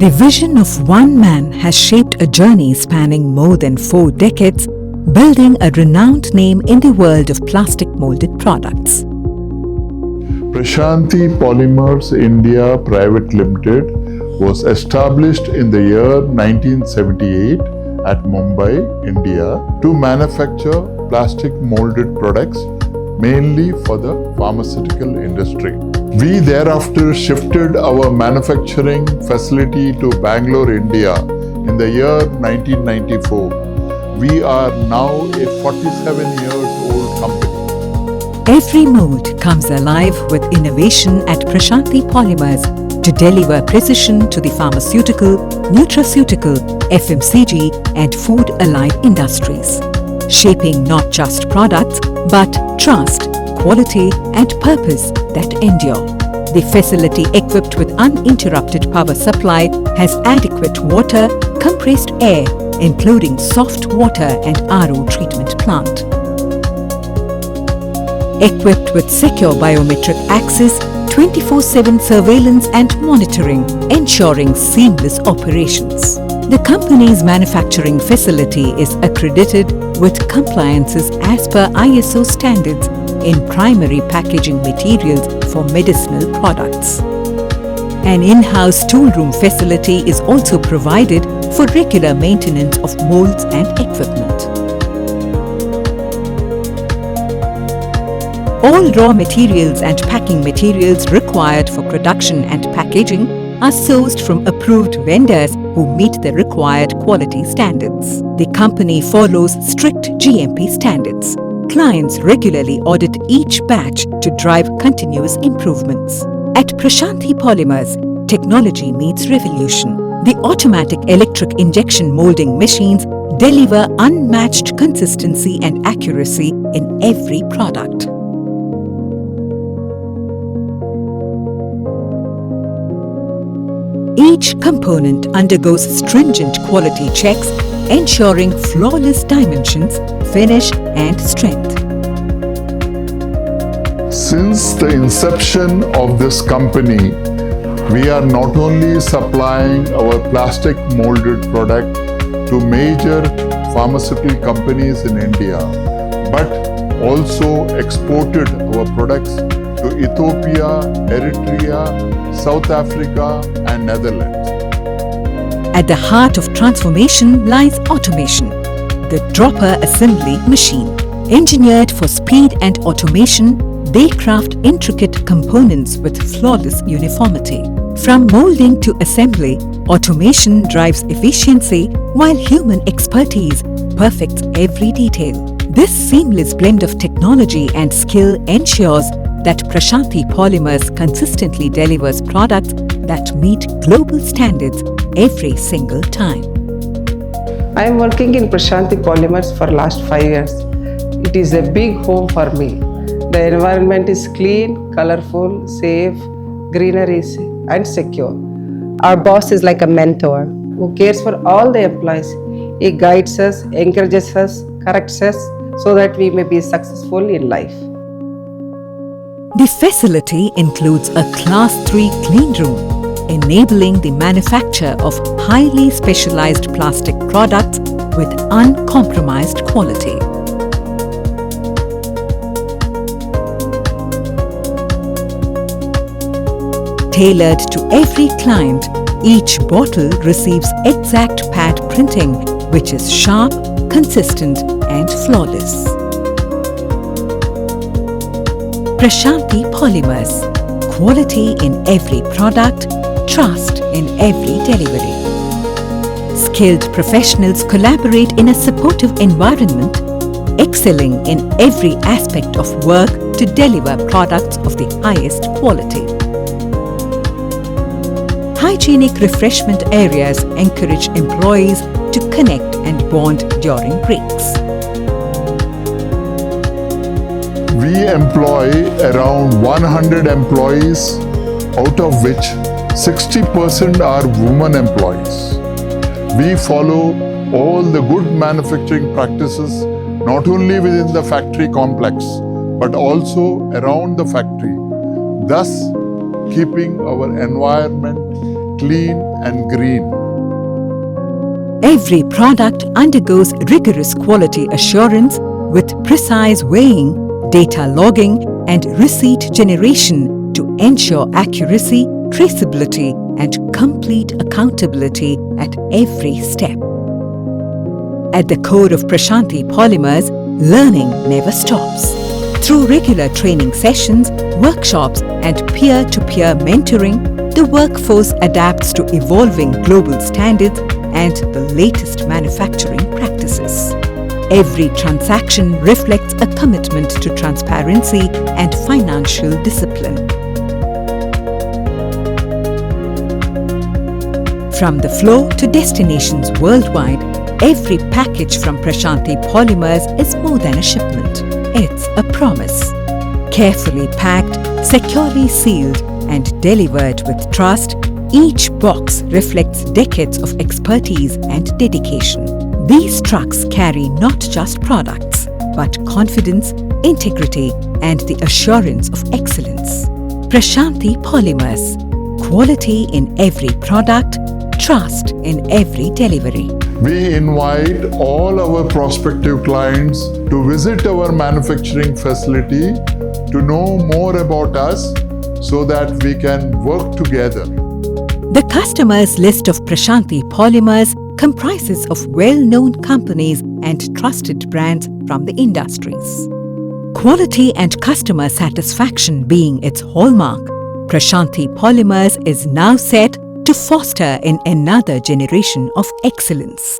The vision of one man has shaped a journey spanning more than 4 decades, building a renowned name in the world of plastic molded products. Prashanthi Polymers India Private Limited was established in the year 1978 at Mumbai, India to manufacture plastic molded products mainly for the pharmaceutical industry. We thereafter shifted our manufacturing facility to Bangalore, India in the year 1994. We are now a 47 years old company. Every mold comes alive with innovation at Prashanthi Polymers to deliver precision to the pharmaceutical, nutraceutical, FMCG and food-allied industries, shaping not just products but trust, quality and purpose that endure. The facility, equipped with uninterrupted power supply, has adequate water, compressed air, including soft water and RO treatment plant. Equipped with secure biometric access, 24/7 surveillance and monitoring, ensuring seamless operations. The company's manufacturing facility is accredited with compliances as per ISO standards in primary packaging materials for medicinal products. An in-house toolroom facility is also provided for regular maintenance of molds and equipment. All raw materials and packing materials required for production and packaging are sourced from approved vendors who meet the required quality standards. The company follows strict GMP standards. Clients regularly audit each batch to drive continuous improvements. At Prashanthi Polymers, technology meets revolution. The automatic electric injection molding machines deliver unmatched consistency and accuracy in every product. Each component undergoes stringent quality checks, ensuring flawless dimensions, finish and strength. Since the inception of this company, we are not only supplying our plastic molded product to major pharmaceutical companies in India, but also exported our products to Ethiopia, Eritrea, South Africa and Netherlands. At the heart of transformation lies automation, the dropper assembly machine. Engineered for speed and automation, they craft intricate components with flawless uniformity. From molding to assembly, automation drives efficiency while human expertise perfects every detail. This seamless blend of technology and skill ensures that Prashanthi Polymers consistently delivers products that meet global standards every single time. I am working in Prashanthi Polymers for last 5 years. It is a big home for me. The environment is clean, colorful, safe, greenery and secure. Our boss is like a mentor who cares for all the employees. He guides us, encourages us, corrects us so that we may be successful in life. The facility includes a Class 3 clean room, enabling the manufacture of highly specialized plastic products with uncompromised quality. Tailored to every client, each bottle receives exact pad printing, which is sharp, consistent and flawless. Prashanthi Polymers. Quality in every product, trust in every delivery. Skilled professionals collaborate in a supportive environment, excelling in every aspect of work to deliver products of the highest quality. Hygienic refreshment areas encourage employees to connect and bond during breaks. We employ around 100 employees, out of which 60% are women employees. We follow all the good manufacturing practices not only within the factory complex but also around the factory, thus keeping our environment clean and green. Every product undergoes rigorous quality assurance with precise weighing, data logging, and receipt generation to ensure accuracy, traceability, and complete accountability at every step. At the core of Prashanthi Polymers, learning never stops. Through regular training sessions, workshops, and peer-to-peer mentoring, the workforce adapts to evolving global standards and the latest manufacturing practices. Every transaction reflects a commitment to transparency and financial discipline. From the flow to destinations worldwide, every package from Prashanthi Polymers is more than a shipment. It's a promise. Carefully packed, securely sealed, and delivered with trust, each box reflects decades of expertise and dedication. These trucks carry not just products, but confidence, integrity, and the assurance of excellence. Prashanthi Polymers. Quality in every product, trust in every delivery. We invite all our prospective clients to visit our manufacturing facility to know more about us so that we can work together. The customers list of Prashanthi Polymers comprises of well-known companies and trusted brands from the industries. Quality and customer satisfaction being its hallmark, Prashanthi Polymers is now set to foster in another generation of excellence.